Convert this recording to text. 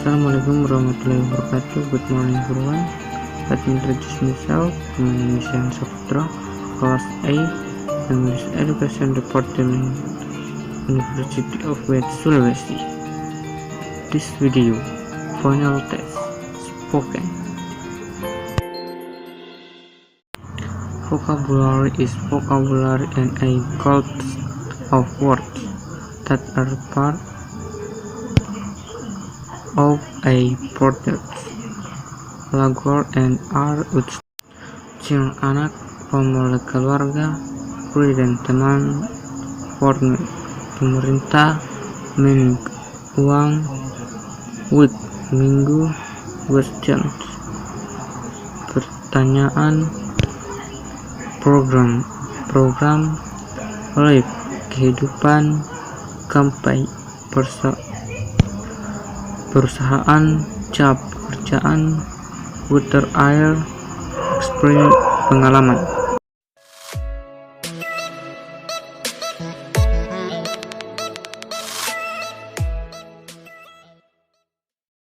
Assalamualaikum warahmatullahi wabarakatuh. Good morning everyone. Let me introduce myself. My name is Yan Saputra, Class A, English Education Department, University of West Sulawesi. This video, final test, spoken. Vocabulary is vocabulary and a collection of words that are part of a product, language and are cing anak, pemula keluarga, pri dan teman, partner, pemerintah, meaning, uang, week, minggu, questions, pertanyaan, program, life, kehidupan, campaign, perusahaan, job, pekerjaan, water, air, experience, pengalaman.